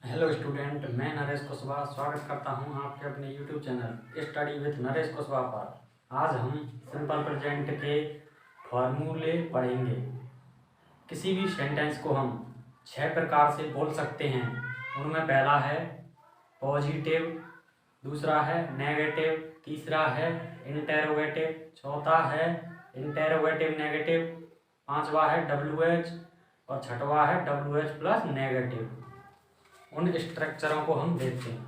Hello student, मैं नरेश कुशवाहा स्वागत करता हूं आपके अपने YouTube channel study with Naresh Kushwaha पर। आज हम सिंपल प्रेजेंट के फॉर्मूले पढ़ेंगे। किसी भी सेंटेंस को हम 6 प्रकार से बोल सकते हैं। उनमें पहला है पॉजिटिव, दूसरा है नेगेटिव, तीसरा है इंटेरोगेटिव, चौथा है इंटेरोगेटिव नेगेटिव, पांचवा है WH और छठवा है WH प्लस नेगेटिव। उन स्ट्रक्चरों को हम देखते हैं।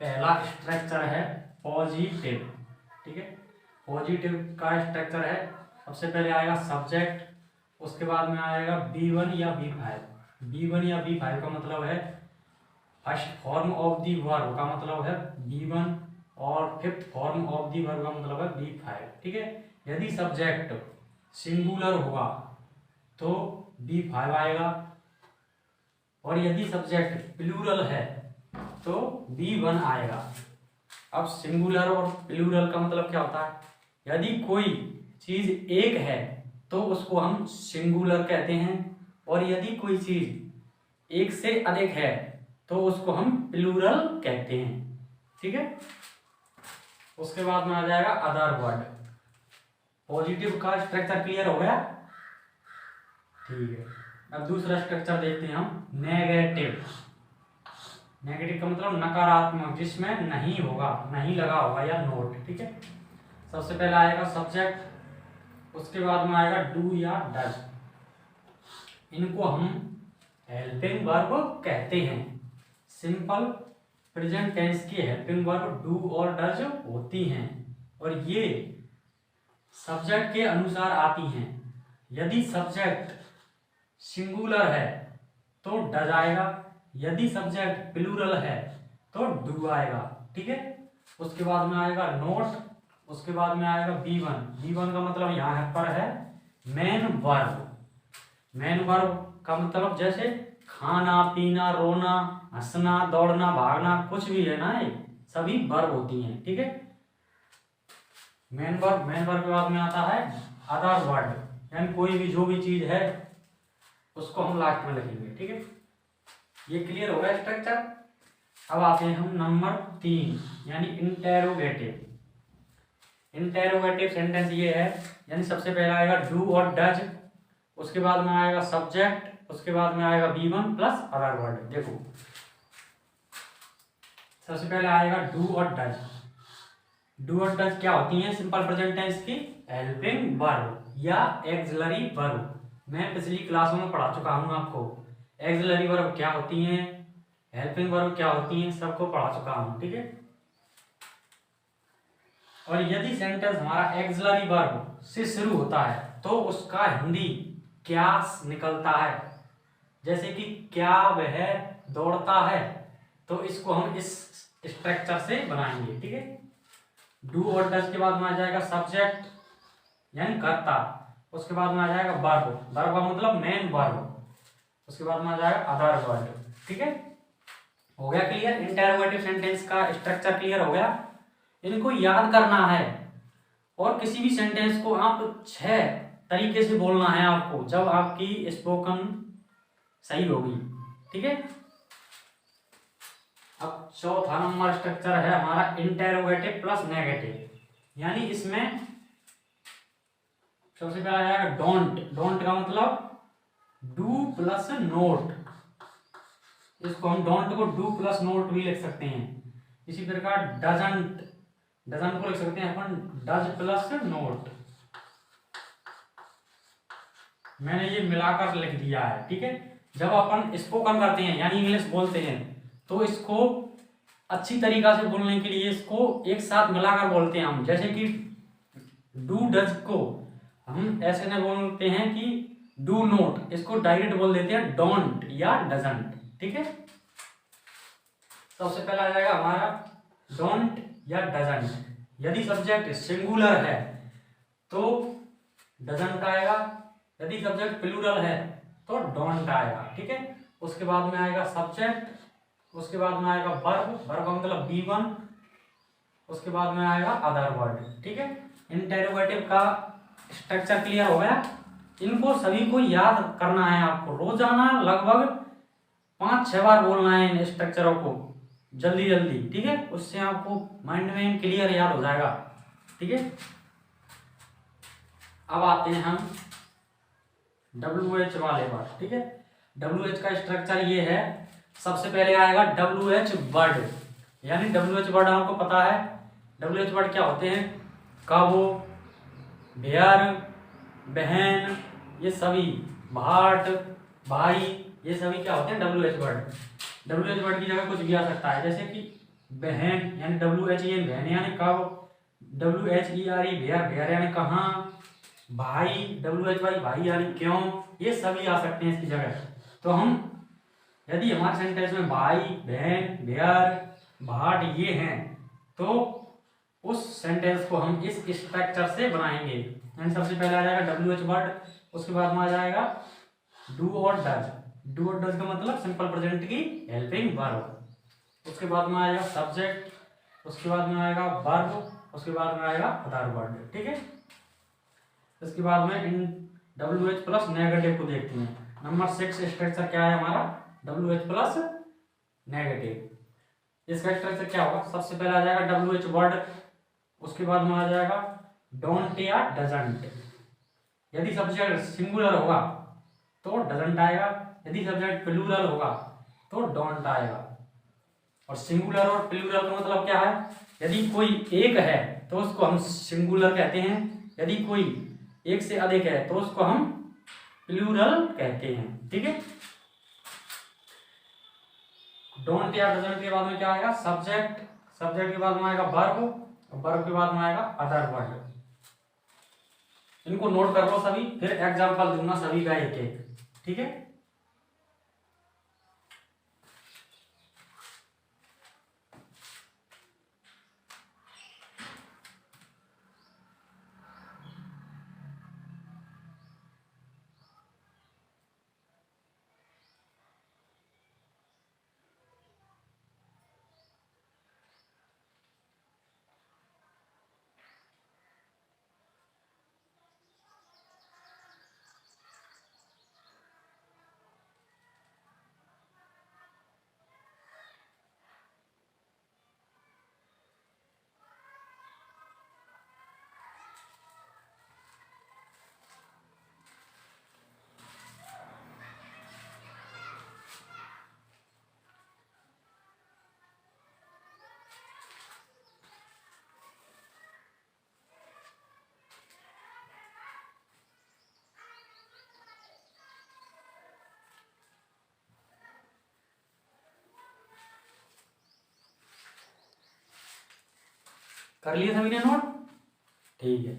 पहला स्ट्रक्चर है पॉजिटिव। ठीक है, पॉजिटिव का स्ट्रक्चर है, सबसे पहले आएगा सब्जेक्ट, उसके बाद में आएगा B1 या B5। B1 या B5 का मतलब है first form of the verb का मतलब है B1 और fifth form of the verb का मतलब है B5। ठीक है, यदि सब्जेक्ट सिंगुलर होगा तो B5 आएगा और यदि सब्जेक्ट प्लूरल है तो B1 आएगा। अब सिंगुलर और प्लूरल का मतलब क्या होता है? यदि कोई चीज एक है तो उसको हम सिंगुलर कहते हैं, और यदि कोई चीज एक से अधिक है तो उसको हम प्लूरल कहते हैं। ठीक है, उसके बाद में आ जाएगा अदर वर्ड। पॉजिटिव का स्ट्रक्चर क्लियर हो गया? ठीक है, अब दूसरा स्ट्रक्चर देखते हैं हम, नेगेटिव। नेगेटिव का मतलब नकारात्मक, जिसमें नहीं होगा, नहीं लगा होगा या नोट। ठीक है, सबसे पहले आएगा सब्जेक्ट, उसके बाद में आएगा डू या डज। इनको हम हेल्पिंग वर्ब कहते हैं। सिंपल प्रेजेंट टेंस की हेल्पिंग वर्ब डू और डज होती हैं और ये सब्जेक्ट के अनुसार आती हैं। यदि सब्जेक्ट सिंगुलर है तो डज आएगा, यदि सब्जेक्ट प्लूरल है तो डू आएगा। ठीक है, उसके बाद में आएगा नोट, उसके बाद में आएगा B1। B1 का मतलब यहाँ पर है मेन वर्ब। मेन वर्ब का मतलब जैसे खाना, पीना, रोना, हंसना, दौड़ना, भागना, कुछ भी है ना, ये सभी वर्ब होती हैं। ठीक है, मेन वर्ब के बाद में आता है अदर वर्ड, यानी कोई भी जो भी चीज है उसको हम लास्ट में लिखेंगे। ठीक है, ये क्लियर होगा स्ट्रक्चर। अब आते हैं हम नंबर 3 यानी इंटेरोगेटिव। इंटेरोगेटिव सेंटेंस ये है, यानी सबसे पहले आएगा डू और डज, उसके बाद में आएगा सब्जेक्ट, उसके बाद में आएगा B1 प्लस अदर वर्ड। देखो, सबसे पहले आएगा डू और डज। डू और डज क्या होती हैं? सिंपल प्रेजेंट टेंस की हेल्पिंग वर्ब या एक्सिलरी वर्ब। मैं पिछली क्लासों में पढ़ा चुका हूं आपको एक्सिलरी वर्ब क्या होती हैं, हेल्पिंग वर्ब क्या होती हैं, सबको पढ़ा चुका हूं। ठीक है, और यदि सेंटेंस हमारा एक्सिलरी वर्ब से शुरू होता है तो उसका हिंदी क्या निकलता है। जैसे कि क्या वह दौड़ता है, तो इसको हम इस स्ट्रक्चर से बनाएंगे। ठीक है, डू और डज के बाद में आ जाएगा सब्जेक्ट यानी कर्ता, उसके बाद में आ जाएगा वर्ब, वर्ब का मतलब मेन वर्ब, उसके बाद में आ जाएगा अदर वर्ड। ठीक है, हो गया क्लियर? इंटेरोगेटिव सेंटेंस का स्ट्रक्चर क्लियर हो गया। इनको याद करना है और किसी भी सेंटेंस को आप 6 तरीके से बोलना है आपको, जब आपकी स्पोकन सही होगी। ठीक है, अब चौथा नंबर स्ट्रक्चर है हमारा इंटेरोगेटिव प्लस नेगेटिव, यानी इसमें सबसे पहले आ जाएगा डोंट। डोंट का मतलब डू प्लस नोट, इसको हम डोंट को डू प्लस नोट भी लिख सकते हैं। इसी प्रकार डजंट, डजंट को लिख सकते हैं अपन डज प्लस नोट। मैंने ये मिलाकर लिख दिया है। ठीक है, जब अपन स्पोकन करते हैं यानी इंग्लिश बोलते हैं तो इसको अच्छी तरीका से बोलने के लिए इसको एक साथ मिलाकर बोलते हैं हम। जैसे कि डू डज को हम ऐसे नहीं बोलते हैं कि डू नोट, इसको डायरेक्ट बोल देते हैं डोंट या डजंट। ठीक है, सबसे पहला आ जाएगा हमारा डोंट या डजंट। यदि सब्जेक्ट सिंगुलर है तो डजंट आएगा, यदि सब्जेक्ट प्लूरल है तो डोंट आएगा। ठीक है, उसके बाद में आएगा सब्जेक्ट, उसके बाद में आएगा वर्ब, वर्ब का मतलब B1, उसके बाद में आएगा अदर वर्ड। ठीक है, इंटेरोगेटिव का स्ट्रक्चर क्लियर हो गया। इनको सभी को याद करना है आपको रोजाना लगभग 5-6 बार बोलना है इन स्ट्रक्चरों को जल्दी जल्दी, ठीक है, उससे आपको माइंड में क्लियर याद हो जाएगा, ठीक है। अब आते हैं हम WH वाले पर, ठीक है। WH का स्ट्रक्चर ये है, सबसे पहले आएगा WH वर्ड, यानी WH वर्ड आपको पता है। WH वर्ड क्या होते हैं? कबो, बेयर, बहन, ये सभी, भाट, भाई, ये सभी क्या होते हैं? WH word. WH वर्ड की जगह कुछ भी आ सकता है, जैसे कि बहन यानी WHEN बहन यानी कब, WHERE बेयर बेयर यानी कहाँ, भाई WHY भाई यानी क्यों, ये सभी आ सकते हैं इसकी जगह। तो हम यदि हमारे सेंटेंस में भाई, बहन, बेयर, भाट ये हैं, तो उस सेंटेंस को हम इस स्ट्रक्चर से बनाएंगे। यानी सबसे पहले आ जाएगा WH वर्ड, उसके बाद में आ जाएगा डू और डज। डू और डज का मतलब सिंपल प्रेजेंट की हेल्पिंग वर्ब। उसके बाद में आएगा सब्जेक्ट, उसके बाद में आएगा वर्ब, उसके बाद में आएगा अदर वर्ड, ठीक है। इसके बाद में इन WH प्लस नेगेटिव को देखते हैं। नंबर 6 स्ट्रक्चर क्या है हमारा? WH plus negative. इसका स्ट्रक्चर क्या होगा? सबसे पहले आ जाएगा WH वर्ड, उसके बाद में आ जाएगा डोंट या डजंट। यदि सब्जेक्ट सिंगुलर होगा तो डजंट आएगा, यदि सब्जेक्ट प्लूरल होगा तो डोंट आएगा। और सिंगुलर और प्लूरल का मतलब क्या है? यदि कोई एक है तो उसको हम सिंगुलर कहते हैं, यदि कोई एक से अधिक है तो उसको हम प्लूरल कहते हैं, ठीक है। डोंट या डजंट के बाद में क्या आएगा? सब्जेक्ट, सब्जेक्ट के बाद में आएगा वर्ब, वर्ब के बाद में आएगा अदर वर्ड। इनको नोट कर लो सभी, फिर एग्जांपल दूंगा सभी का एक एक, ठीक है। कर लिए सभी ने नोट? ठीक है।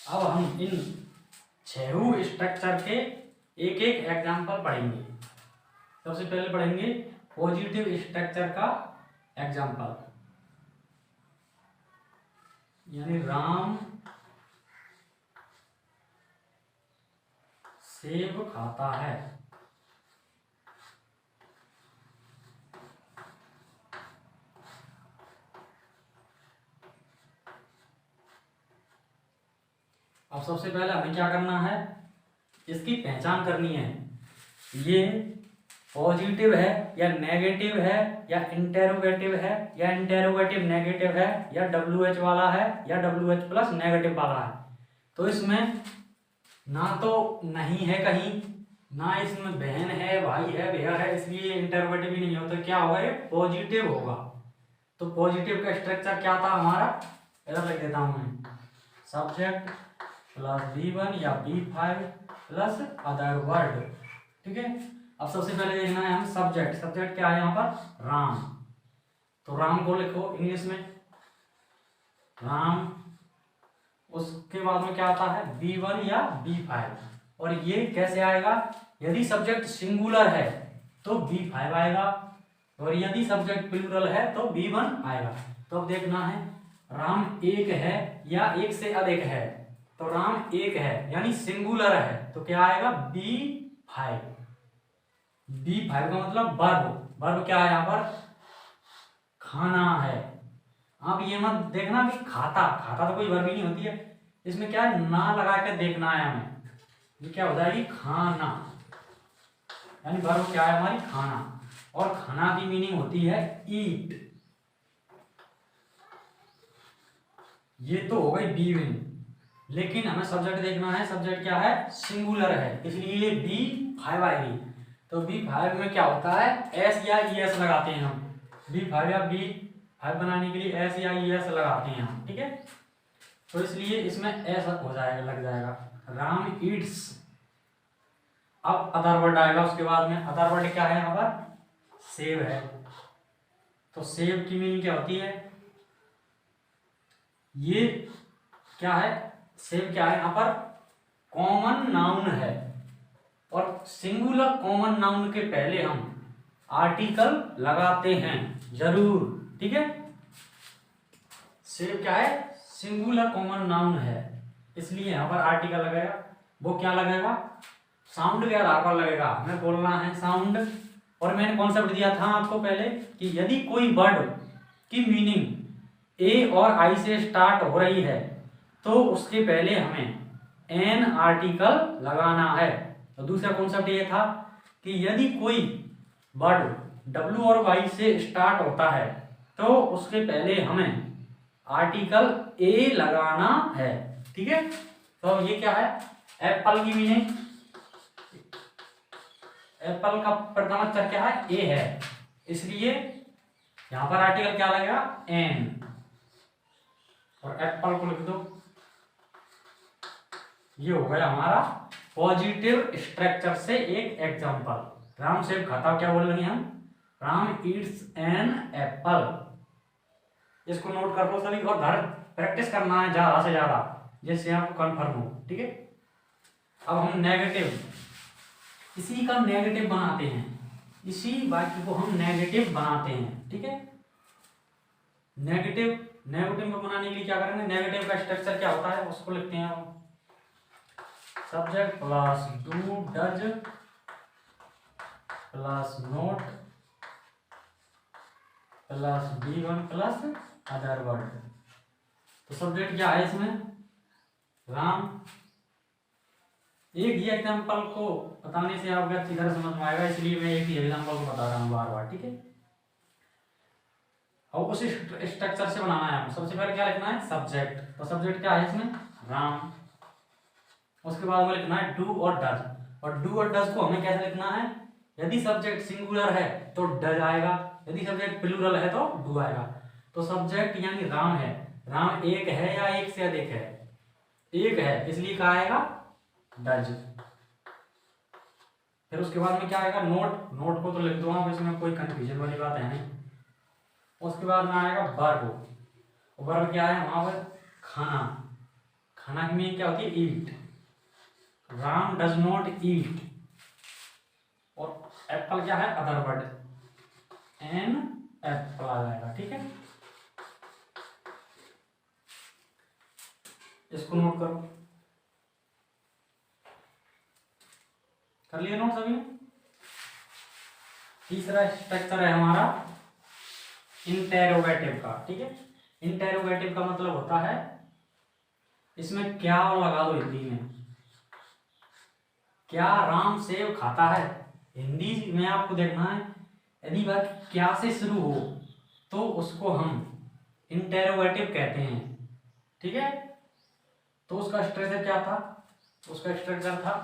अब हम इन 6 स्ट्रक्चर के एक एक एग्जांपल पढ़ेंगे। सबसे पहले पढ़ेंगे पॉजिटिव स्ट्रक्चर का एग्जांपल, यानी राम सेब खाता है। अब सबसे पहले हमें क्या करना है? इसकी पहचान करनी है, ये पॉजिटिव है या नेगेटिव है या इंटेरोगेटिव है या इंटेरोगेटिव नेगेटिव है या WH वाला है या WH प्लस नेगेटिव वाला है। तो इसमें ना तो नहीं है कहीं, ना इसमें बहन है, भाई है, बेहर है, इसलिए इंटरोगेटिव ही नहीं होता। तो क्या होगा? ये पॉजिटिव होगा। तो पॉजिटिव का स्ट्रक्चर क्या था हमारा? इधर लिख देता हूं मैं, सब्जेक्ट प्लस B1 या B5 प्लस अदर वर्ड, ठीक है। अब सबसे पहले देखना है हम सब्जेक्ट। सब्जेक्ट क्या है यहाँ पर? राम। तो राम को लिखो इंग्लिश में राम, उसके बाद में क्या आता है? B1 या B5। और ये कैसे आएगा? यदि सब्जेक्ट सिंगुलर है तो B5 आएगा, और यदि सब्जेक्ट प्लूरल है तो B1 आएगा। तो अब देखना है राम एक है या एक से अधिक है। तो राम एक है यानी सिंगुलर है, तो क्या आएगा? B5। B5 का मतलब वर्ब। वर्ब क्या है यहाँ पर? खाना है। आप ये मत देखना कि खाता, खाता तो कोई वर्ब ही नहीं होती है। इसमें क्या है, ना लगा के देखना है हमें। ये क्या हो जाएगी, खाना, यानी वर्ब क्या है हमारी, खाना। और खाना की मीनिंग होती है ईट। ये तो हो गई बी मीनिंग, लेकिन हमें सब्जेक्ट देखना है। सब्जेक्ट क्या है, सिंगुलर है, इसलिए बी 5 आएगी। तो बी 5 में क्या होता है, एस या ई एस लगाते हैं हम। बी 5 या बी 5 बनाने के लिए एस या ई एस लगाते हैं हम, ठीक है। तो इसलिए इसमें एस हो जाएगा, लग जाएगा। राम ईट्स। अब अदर वर्ड आएगा उसके बाद में। अदर वर्ड क्या है यहाँ पर, सेव है। तो सेव की मीनिंग क्या होती है, ये क्या है, सेव क्या है यहाँ पर, कॉमन नाउन है। और सिंगुलर कॉमन नाउन के पहले हम आर्टिकल लगाते हैं जरूर, ठीक है। सेव क्या है, सिंगुलर कॉमन नाउन है, इसलिए यहां पर आर्टिकल लगेगा। वो क्या लगेगा, साउंड के आधार पर लगेगा। हमें बोलना है साउंड। और मैंने कॉन्सेप्ट दिया था आपको पहले कि यदि कोई वर्ड की मीनिंग ए और आई से स्टार्ट हो रही है तो उसके पहले हमें एन आर्टिकल लगाना है। तो दूसरा कॉन्सेप्ट ये था कि यदि कोई वर्ड डब्ल्यू और वाई से स्टार्ट होता है तो उसके पहले हमें आर्टिकल ए लगाना है, ठीक है। तो ये क्या है, एप्पल की मीनिंग, एप्पल का प्रथम अक्षर क्या है, ए है, इसलिए यहां पर आर्टिकल क्या लगेगा, एन। और एप्पल को लिख दो। ये हो गया हमारा पॉजिटिव स्ट्रक्चर से एक एग्जांपल। राम सेब खाता, क्या बोल रहे हैं हम, राम ईट्स एन एप्पल। इसको नोट कर लो सभी और घर प्रैक्टिस करना है ज्यादा से ज्यादा, जिससे आपको कंफर्म हो, ठीक है। अब हम नेगेटिव, इसी का नेगेटिव बनाते हैं, इसी वाक्य को हम नेगेटिव बनाते हैं, ठीक है। नेगेटिव को बनाने के लिए क्या करेंगे, नेगेटिव का स्ट्रक्चर क्या होता है उसको लिखते हैं हम। Subject plus do does plus note plus B1 plus other word. तो सब्जेक्ट क्या है इसमें, राम। एक ही एग्जांपल को बताने से आपको अच्छी तरह समझ में आएगा, इसलिए मैं एक ही एग्जांपल को बता रहा हूँ बार बार, ठीक है। और उसी स्ट्रक्चर से बनाना है। सबसे पहले क्या लिखना है, सब्जेक्ट। तो सब्जेक्ट क्या है इसमें, राम। उसके बाद में लिखना है डू और डज। और डू और डज को हमें कैसे लिखना है, यदि सब्जेक्ट सिंगुलर है तो डज आएगा, यदि सब्जेक्ट प्लूरल है तो डू आएगा। तो सब्जेक्ट यानी राम है, राम एक है या एक से अधिक है, एक है, इसलिए क्या आएगा, डज। फिर उसके बाद में क्या आएगा, नोट। नोट को तो लिख दो आप, इसमें कोई कंफ्यूजन वाली बात है नहीं। उसके बाद में आएगा वर्ब। वर्ब क्या है वहां पर, खाना। खाना की मीनिंग क्या होती है, eat. Ram does not eat. और एप्पल क्या है, अदर वर्ड, एन एप्पल आ जाएगा, ठीक है। इसको नोट करो, कर लिया नोट सभी। तीसरा स्ट्रक्चर है हमारा इंटेरोगेटिव का, ठीक है। इंटेरोगेटिव का मतलब होता है, इसमें क्या लगा दो हिंदी में, क्या राम सेब खाता है। हिंदी में आपको देखना है, यदि बात क्या से शुरू हो तो उसको हम इंटेरोगेटिव कहते हैं, ठीक है। तो उसका स्ट्रक्चर क्या था, उसका स्ट्रक्चर था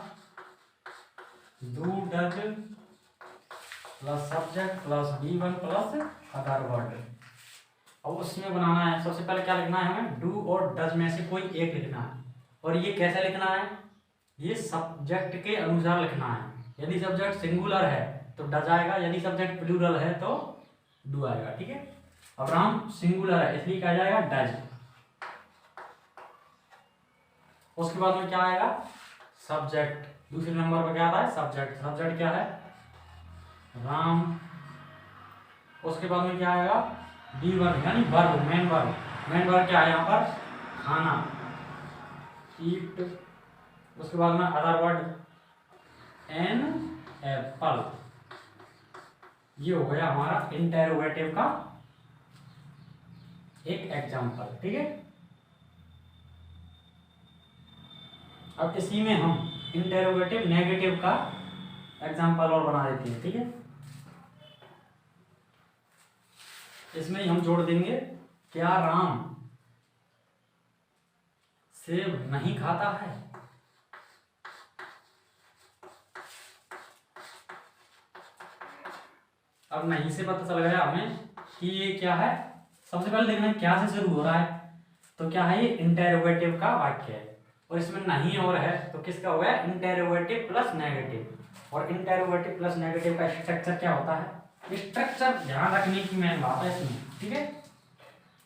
do does plus subject plus B1 plus other word. अब उसमें बनाना है, सबसे पहले क्या लिखना है हमें, डू और डज में से कोई एक लिखना है। और ये कैसे लिखना है, ये सब्जेक्ट के अनुसार लिखना है। यदि सब्जेक्ट सिंगुलर है तो डज आएगा, यदि सब्जेक्ट प्लूरल है तो डू आएगा, ठीक है। अब राम सिंगुलर है इसलिए क्या जाएगा, डज। उसके बाद में क्या आएगा, सब्जेक्ट। दूसरे नंबर पर क्या आता है, सब्जेक्ट। सब्जेक्ट क्या है, राम। उसके बाद में क्या आएगा, B1 यानी verb, main verb. Main verb क्या है यहाँ पर, खाना, ईट। उसके बाद में अदर वर्ड, एन एप्पल। ये हो गया हमारा इंटेरोगेटिव का एक एग्जाम्पल। ठीक है, अब इसी में हम इंटेरोगेटिव नेगेटिव का एग्जाम्पल और बना देते हैं। ठीक है, इसमें ही हम जोड़ देंगे, क्या राम सेब नहीं खाता है? अब नहीं से पता चल गया हमें कि ये क्या है। सबसे पहले देखना है क्या से शुरू हो रहा है, तो क्या है, ये इंटेरोगेटिव का वाक्य है और इसमें नहीं और है, तो किसका हो गया, इंटेरोगेटिव प्लस नेगेटिव। और इंटेरोगेटिव प्लस नेगेटिव का स्ट्रक्चर क्या होता है, स्ट्रक्चर ध्यान रखने की मेन बात है इसमें। ठीक है,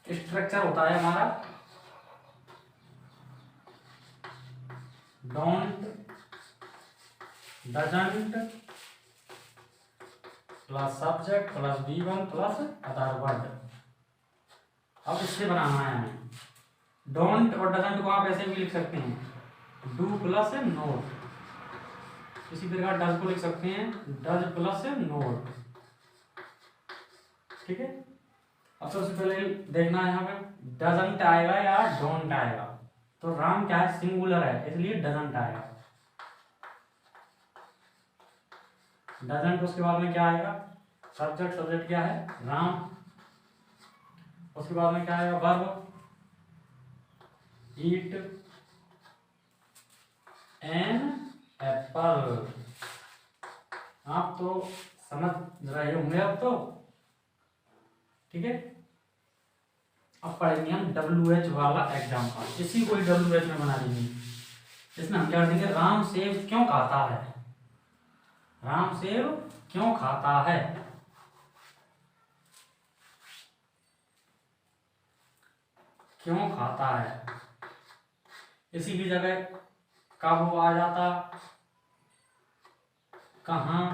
स्ट्रक्चर होता है हमारा don't, doesn't plus subject plus V1 plus other word. अब इससे बनाना है हमें, डोंट और डजंट को आप ऐसे भी लिख सकते हैं, डू प्लस नोट। इसी प्रकार डज को लिख सकते हैं, डज प्लस नोट। ठीक है, अब सबसे पहले देखना है यहाँ पे डजंट आएगा या डोंट आएगा। तो राम क्या है, सिंगुलर है, इसलिए डजंट आएगा। डजंट उसके बाद में क्या आएगा, सब्जेक्ट, सब्जेक्ट क्या है, राम। उसके बाद में क्या आएगा, वर्ब, ईट एन एप्पल। आप तो समझ रहे होंगे अब तो। ठीक है, अब पढ़ेंगे हम WH वाला एग्जाम्पल। इसी को WH में बना देंगे। इसमें हम क्या देंगे, राम सेब क्यों खाता है? राम सेब क्यों खाता है? क्यों खाता है, इसी की जगह कब आ जाता, कहाँ,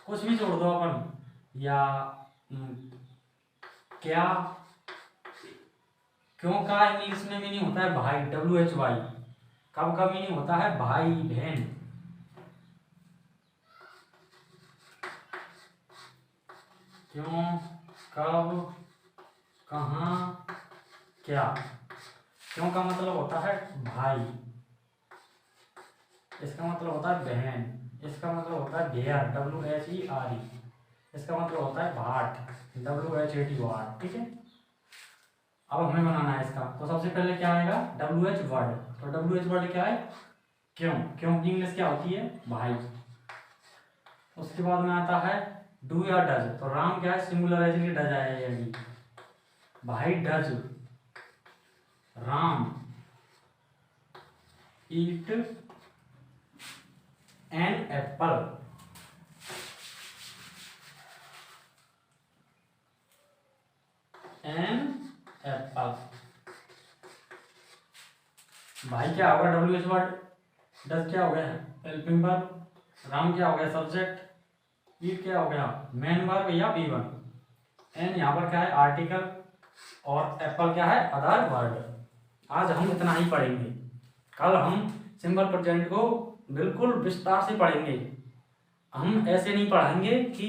कुछ भी जोड़ दो अपन, या क्या। क्यों का इंग्लिश में मीनिंग होता है भाई, WHY। कब का मीनिंग होता है भाई बहन। क्यों, कब, कहाँ, क्या। क्यों का मतलब होता है भाई, इसका मतलब होता है बहन, इसका मतलब होता है डेयर, WHERE। इसका मतलब होता है भाट, WHAT वाट। ठीक है, अब हमें बनाना है इसका। तो सबसे पहले क्या आएगा, WH वर्ड। तो WH वर्ड क्या है, क्यों। क्यों की इंग्लिश क्या होती है भाई। उसके बाद में आता है डू या डज। तो राम क्या है, सिंगुलर है, इसलिए डज आएगा। भाई does Ram eat an apple. An apple, भाई क्या होगा, WH वर्ड, डज क्या हो गया हेल्पिंग वर्ब, राम क्या हो गया सब्जेक्ट, ईट क्या हो गया मेन वर्ब या V1, एन यहाँ पर क्या है आर्टिकल, और एप्पल क्या है अदर वर्ड। आज हम इतना ही पढ़ेंगे, कल हम सिंपल प्रेजेंट को बिल्कुल विस्तार से पढ़ेंगे। हम ऐसे नहीं पढ़ेंगे कि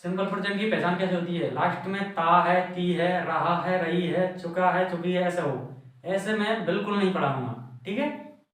सिंपल प्रेजेंट की पहचान कैसे होती है, लास्ट में ता है, ती है, रहा है, रही है, चुका है, चुकी है, ऐसे हो। ऐसे मैं बिल्कुल नहीं पढ़ाऊंगा। ठीक है।